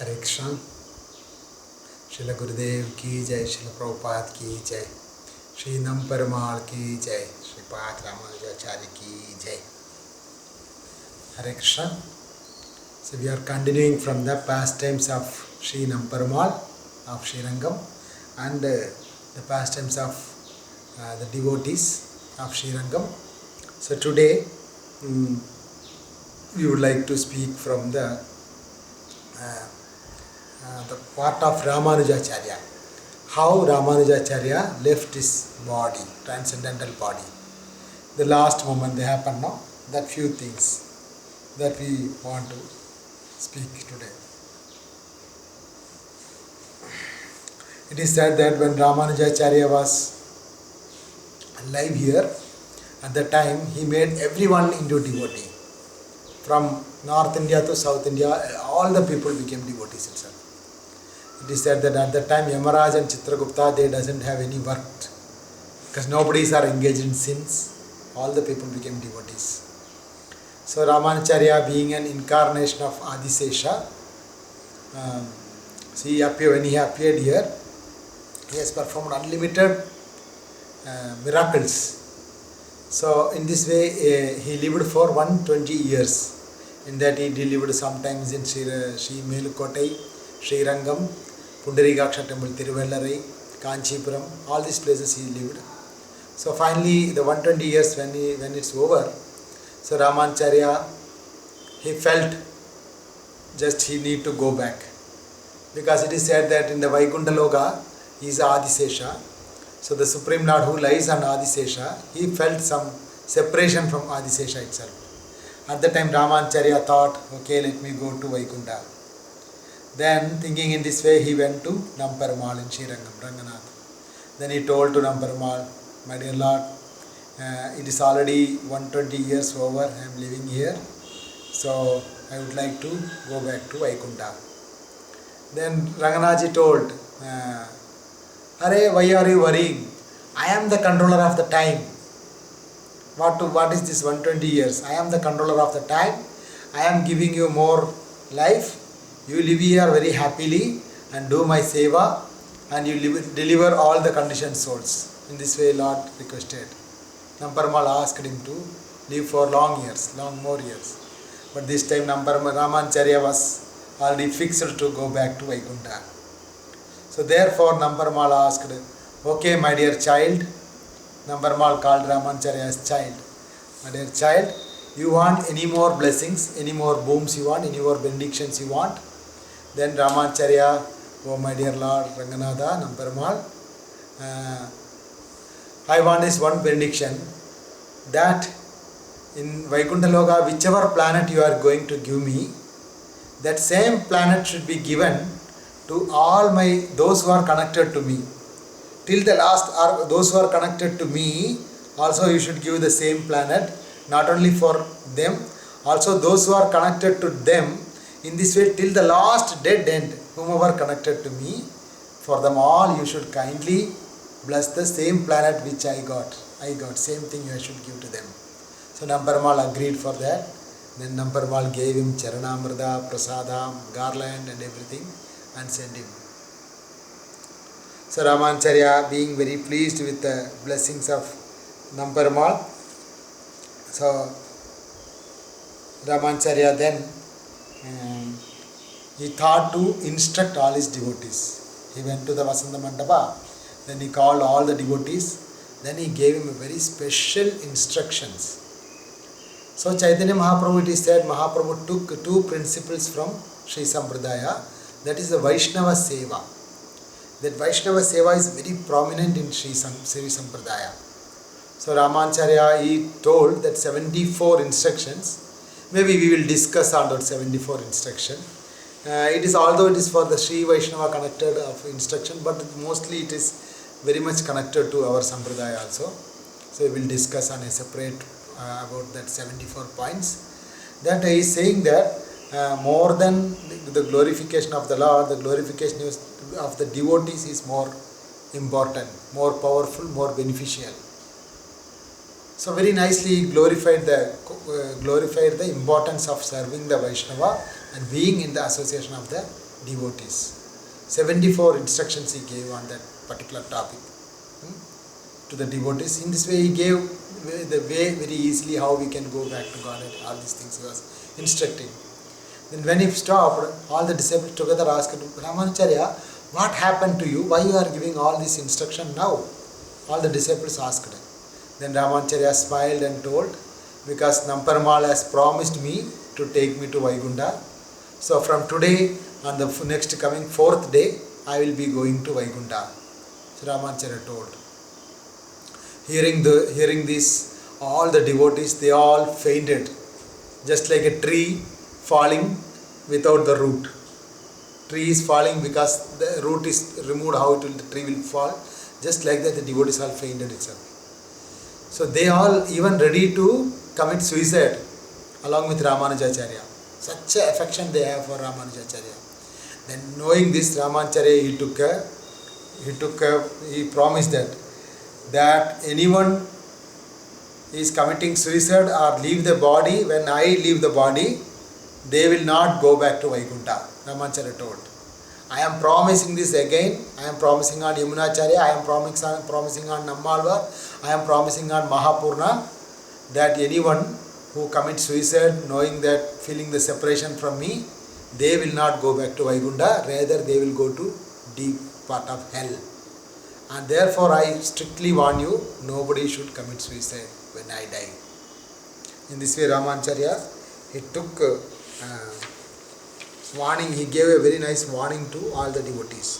Hare Krishna. Srila Gurudev ki jai, Srila Prabhupada ki jai, Sri Nam Perumal ki jai, Sri Path Ramanujacharya ki jai. Hare Krishna. So we are continuing from the pastimes of Sri Nam Perumal of Srirangam and the pastimes of the devotees of Srirangam. So today we would like to speak from the part of Ramanujacharya. How Ramanujacharya left his body, transcendental body. The last moment they happened now. That few things that we want to speak today. It is said that when Ramanujacharya was alive here, at the time he made everyone into devotee. From North India to South India, all the people became devotees itself. It is said that at that time Yamaraj and Chitragupta, they doesn't have any work because nobody are engaged in sins. All the people became devotees. So Ramanujacharya, being an incarnation of Adisesha, when he appeared here, he has performed unlimited miracles. So in this way he lived for 120 years. In that he delivered sometimes in Sri Melukotai, Sri Rangam, Pundarikaksha temple, Tiruvellarai, Kanchipuram, all these places he lived. So finally the 120 years when it's over, so Ramanujacharya, he felt just he need to go back. Because it is said that in the Vaikuntha Loka, he is Adisesha. So the Supreme Lord who lies on Adisesha, he felt some separation from Adisesha itself. At the time Ramanujacharya thought, okay, let me go to Vaikuntha. Then thinking in this way, he went to Namperumal in Srirangam, Ranganath. Then he told to Namperumal, my dear Lord, it is already 120 years over, I am living here. So I would like to go back to Vaikuntha. Then Ranganathji told, Hare, why are you worrying? I am the controller of the time. What is this 120 years? I am the controller of the time. I am giving you more life. You live here very happily and do my seva and you deliver all the conditioned souls. In this way Lord requested. Namperumal asked him to live for more years. But this time Ramanujacharya was already fixed to go back to Vaikuntha. So therefore Namperumal asked, okay my dear child, Namperumal called Ramanujacharya as child. My dear child, you want any more blessings, any more booms you want, any more benedictions you want? Then Ramanujacharya, oh my dear Lord Ranganatha, Namperumal, I want this one benediction, that in Vaikuntha Loka, whichever planet you are going to give me, that same planet should be given to all those who are connected to me. Till the last, those who are connected to me, also you should give the same planet, not only for them, also those who are connected to them. In this way, till the last dead end, whomever connected to me, for them all you should kindly bless the same planet which I got. Same thing you should give to them. So Namperumal agreed for that. Then Namperumal gave him Charanamrita, Prasadam, garland and everything and sent him. So Ramanujacharya, being very pleased with the blessings of Namperumal, so Ramanujacharya then he thought to instruct all his devotees. He went to the Vasanta Mandapa, then he called all the devotees, then he gave him a very special instructions. So Chaitanya Mahaprabhu, it is said, Mahaprabhu took two principles from Sri Sampradaya, that is the Vaishnava Seva. That Vaishnava Seva is very prominent in Sri Sampradaya. So Ramanujacharya, he told that 74 instructions. Maybe we will discuss on that 74 instruction. Although it is for the Sri Vaishnava connected of instruction, but mostly it is very much connected to our Sampradaya also. So we will discuss on a separate about that 74 points. That he is saying that more than the glorification of the Lord, the glorification of the devotees is more important, more powerful, more beneficial. So very nicely glorified the importance of serving the Vaishnava and being in the association of the devotees. 74 instructions he gave on that particular topic to the devotees. In this way he gave the way very easily how we can go back to God, and all these things he was instructing. Then when he stopped, all the disciples together asked him, Ramanujacharya, what happened to you? Why you are giving all this instruction now? All the disciples asked. Then Ramanujacharya smiled and told, because Namperumal has promised me to take me to Vaikunta. So from today, on the next coming 4th day, I will be going to Vaikunta. So Ramanujacharya told. Hearing this, all the devotees, they all fainted, just like a tree falling without the root. Tree is falling because the root is removed, how the tree will fall. Just like that, the devotees all fainted itself. So they all even ready to commit suicide along with Ramanujacharya. Such a affection they have for Ramanujacharya. Then knowing this, Ramanujacharya, he promised that anyone is committing suicide or leave the body, when I leave the body, they will not go back to Vaikunta. Ramanujacharya told. I am promising this again. I am promising on Yamunacharya, I am promising on Nammalvar, I am promising on Mahapurna, that anyone who commits suicide knowing that, feeling the separation from me, they will not go back to Vaikunta, rather they will go to deep part of hell. And therefore I strictly warn you, nobody should commit suicide when I die. In this way Ramanujacharya, he took warning, he gave a very nice warning to all the devotees.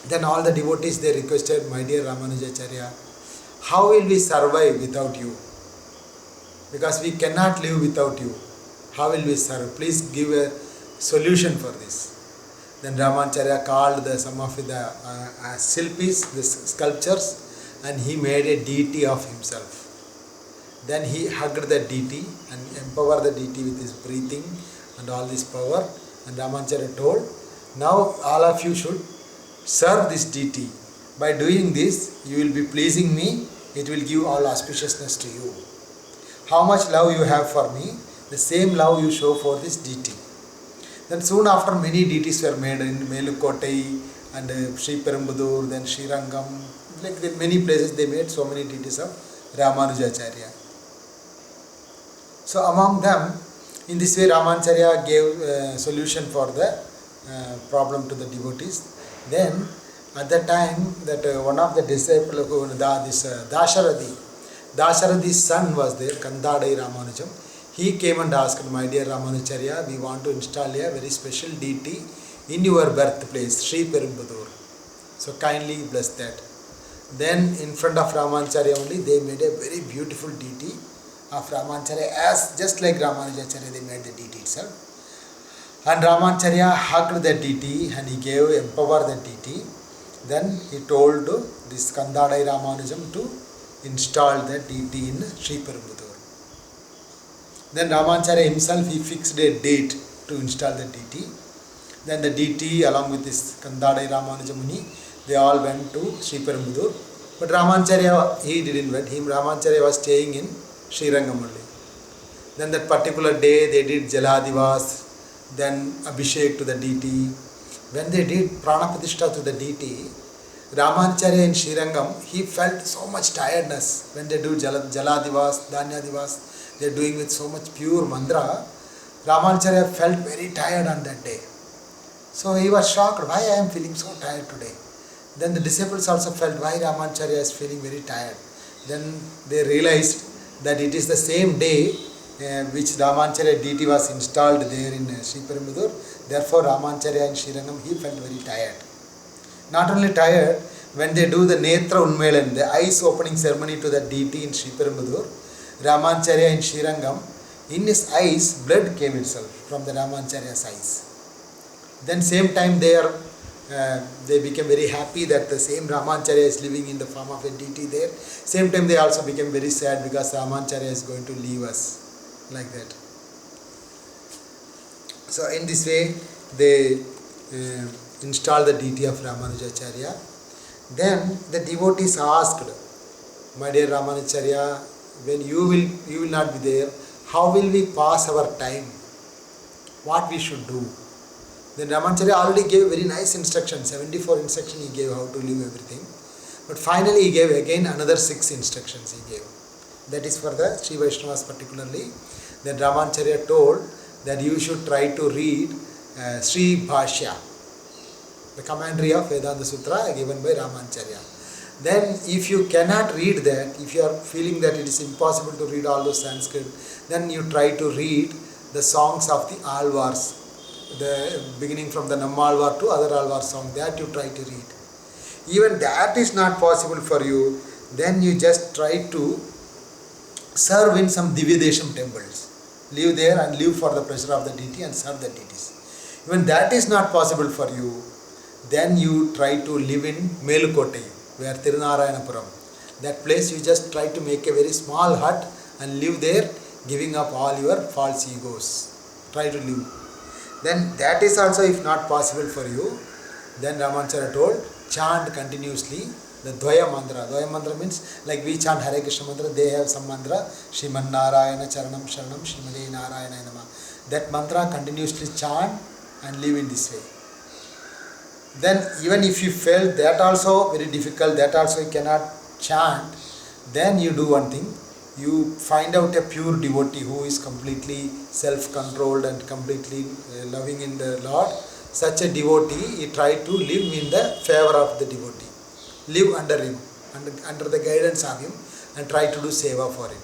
Then all the devotees, they requested, my dear Ramanujacharya, how will we survive without you? Because we cannot live without you. How will we survive? Please give a solution for this. Then Ramanujacharya called some of the silpis, the sculptures, and he made a deity of himself. Then he hugged the deity and empowered the deity with his breathing and all this power. And Ramanujacharya told, now all of you should serve this deity. By doing this, you will be pleasing me. It will give all auspiciousness to you. How much love you have for me, the same love you show for this deity. Then soon after, many deities were made in Melukottai and Sri Perumbudur, then Sri Rangam. Like many places they made so many deities of Ramanujacharya. So among them, in this way Ramanujacharya gave a solution for the problem to the devotees. Then at that time, that one of the disciples, Dasharathi's son was there, Kandadai Ramanujam. He came and asked, my dear Ramanujacharya, we want to install a very special deity in your birthplace, Sri Perumbudur. So kindly bless that. Then in front of Ramanujacharya only, they made a very beautiful deity of Ramanujacharya, as just like Ramanujacharya they made the deity itself. And Ramanujacharya hugged the deity and he gave empower the deity. Then he told this Kandadai Ramanujam to install the deity in Sri Perumbudur. Then Ramanujacharya himself, he fixed a date to install the deity. Then the deity along with this Kandadai Ramanujam Muni, they all went to Sri Perumbudur. But Ramanujacharya, he didn't went. Ramanujacharya was staying in Sri Rangam only. Then that particular day they did Jaladivas, then Abhishek to the deity. When they did Pranapratishtha to the deity, Ramanujacharya in Sri Rangam, he felt so much tiredness. When they do Jaladivas, Dhanyadivas, they are doing with so much pure mantra. Ramanujacharya felt very tired on that day. So he was shocked, why I am feeling so tired today. Then the disciples also felt why Ramanujacharya is feeling very tired. Then they realized that it is the same day which Ramanujacharya deity was installed there in Sri Perumbudur. Therefore Ramanujacharya in Sri Rangam, he felt very tired. Not only tired, when they do the Netra Unmelan, the eyes opening ceremony to the deity in Sri Perumbudur, Ramanujacharya in Sri Rangam, in his eyes, blood came itself from the Ramanujacharya's eyes. Then same time they became very happy that the same Ramanujacharya is living in the form of a deity there. Same time they also became very sad because Ramanujacharya is going to leave us, like that. So in this way they installed the deity of Ramanujacharya. Then the devotees asked, my dear Ramanujacharya, when you will not be there, how will we pass our time? what we should do. Then Ramanujacharya already gave very nice instructions, 74 instructions he gave how to live everything. But finally he gave again another 6 instructions he gave. That is for the Sri Vaishnavas particularly. Then Ramanujacharya told that you should try to read Sri Bhashya, the commentary of Vedanta Sutra given by Ramanujacharya. Then if you cannot read that, if you are feeling that it is impossible to read all those Sanskrit, then you try to read the songs of the Alvars, the beginning from the Nammalvar to other Alvar song, that you try to read. Even that is not possible for you, then you just try to serve in some Divyadesham temples. Live there and live for the pleasure of the deity and serve the deities. Even that is not possible for you, then you try to live in Melukotai, where Tirunarayanapuram. That place you just try to make a very small hut and live there, giving up all your false egos. Try to live. Then that is also if not possible for you, then Ramanujacharya told, chant continuously the Dvaya mantra. Dvaya mantra means like we chant Hare Krishna mantra, they have some mantra, Shriman Narayana Charanam Sharanam Shrimade Narayana Nama. That mantra continuously chant and live in this way. Then even if you felt that also very difficult, that also you cannot chant, then you do one thing. You find out a pure devotee who is completely self-controlled and completely loving in the Lord. Such a devotee, you try to live in the favor of the devotee. Live under him, under the guidance of him, and try to do seva for him.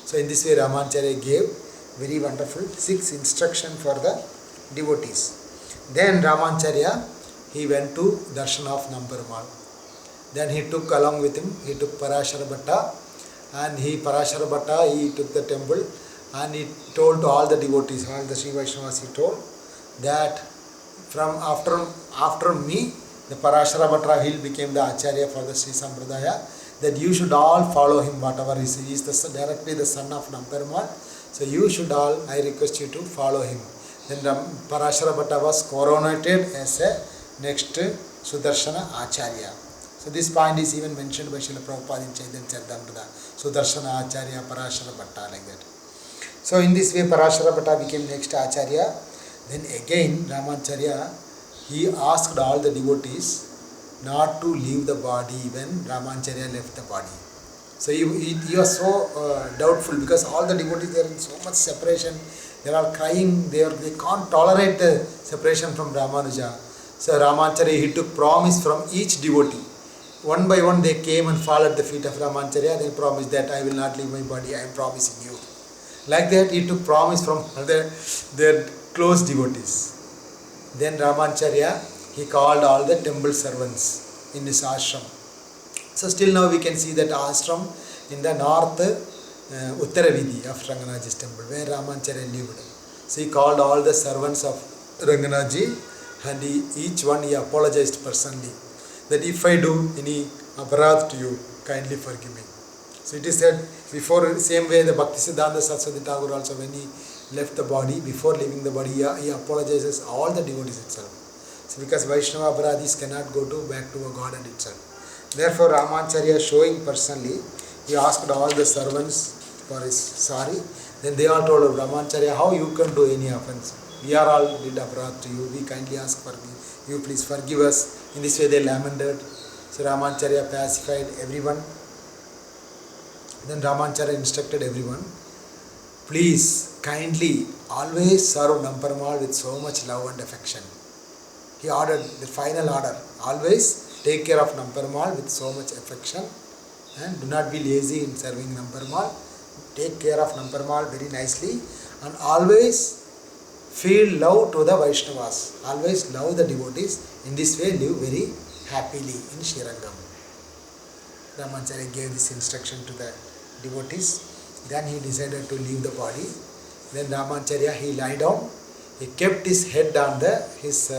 So in this way Ramanujacharya gave very wonderful 6 instructions for the devotees. Then Ramanujacharya, he went to darshan of Namperumal. Then he took along with him, he took Parashara Bhatta, and he took the temple, and he told to all the devotees, all the Sri Vaishnavas, he told that from after me, the Parashara Bhatta, he became the Acharya for the Sri Sampradaya, that you should all follow him, whatever he is directly the son of Namperumal. So you should all, I request you to follow him. Then Parashara Bhatta was coronated as a next Sudarshana Acharya. So this point is even mentioned by Srila Prabhupada in Chaitanya Charitamrita. Sudarshana Acharya, Parashara Bhatta, like that. So in this way Parashara Bhatta became next Acharya. Then again Ramanujacharya, he asked all the devotees not to leave the body when Ramanujacharya left the body. So he was so doubtful, because all the devotees, they are in so much separation, they are crying, they can't tolerate the separation from Ramanuja. So Ramanujacharya, he took promise from each devotee. One by one they came and fell at the feet of Ramanujacharya. They promised that I will not leave my body, I am promising you. Like that he took promise from their close devotees. Then Ramanujacharya, he called all the temple servants in his ashram. So still now we can see that ashram in the north Uttaravidhi of Ranganathji's temple, where Ramanujacharya lived. So he called all the servants of Ranganathji, and each one he apologized personally, that if I do any aparadh to you, kindly forgive me. So it is said before, same way the Bhaktisiddhanta Saraswati Thakur also, when he left the body, before leaving the body, he apologizes all the devotees itself. So because Vaishnava aparadhis cannot go back to a Godhead itself. Therefore Ramanujacharya, showing personally, he asked all the servants for his sorry. Then they all told Ramanujacharya, how you can do any offense? We are all did aparadh to you, we kindly ask for you, please forgive us. In this way they lamented. So Ramanujacharya pacified everyone. Then Ramanujacharya instructed everyone, please kindly always serve Namperumal with so much love and affection. He ordered the final order, always take care of Namperumal with so much affection, and do not be lazy in serving Namperumal. Take care of Namperumal very nicely, and always feel love to the Vaishnavas, always love the devotees. In this way live very happily in Srirangam. Ramanujacharya gave this instruction to the devotees. Then he decided to leave the body. Then Ramanujacharya, he lie down, he kept his head on his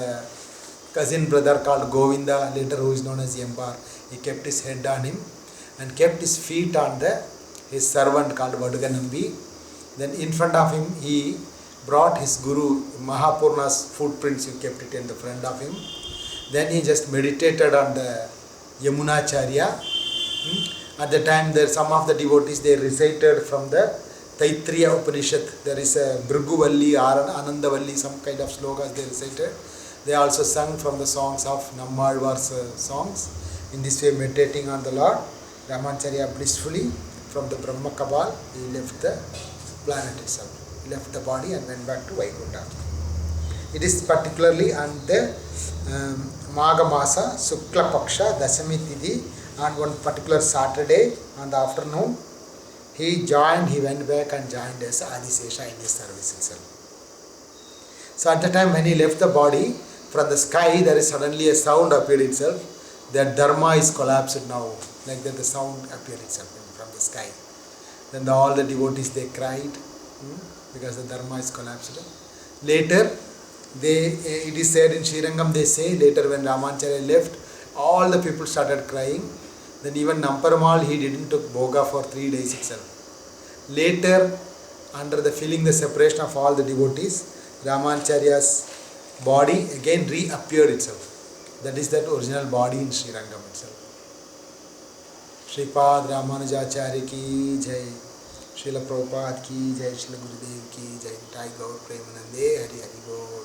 cousin brother called Govinda, later who is known as Yambar. He kept his head on him and kept his feet on his servant called Vaduganambi. Then in front of him he brought his Guru Mahapurna's footprints, he kept it in the front of him. Then he just meditated on the Yamunacharya. At the time there some of the devotees, they recited from the Taittiriya Upanishad, there is a Bhriguvalli or Anandavalli, some kind of slokas they recited. They also sung from the songs of Nammalvar's songs. In this way, meditating on the Lord, Ramanujacharya blissfully from the Brahma Kabal, he left the planet itself. He left the body and went back to Vaikuntha. It is particularly on the Magha Masa, Sukla Paksha, Dasami Tithi, on one particular Saturday on the afternoon, he went back and joined as Adisesha in his service itself. So at the time when he left the body, from the sky there is suddenly a sound appeared itself, that Dharma is collapsed now, like that the sound appeared itself from the sky. Then all the devotees, they cried because the Dharma is collapsed. Later, it is said in Srirangam, they say, later when Ramanujacharya left, all the people started crying. Then even Namparamal, he didn't took Bhoga for 3 days itself. Later, under the feeling the separation of all the devotees, Ramanujacharya's body again reappeared itself. That is that original body in Srirangam itself. Shripad Ramanujacharya ki jai, Srila Prabhupada ki jai, Srila Gurudev ki jai, Jai Gaur Premanande, Hari Hari Gaur.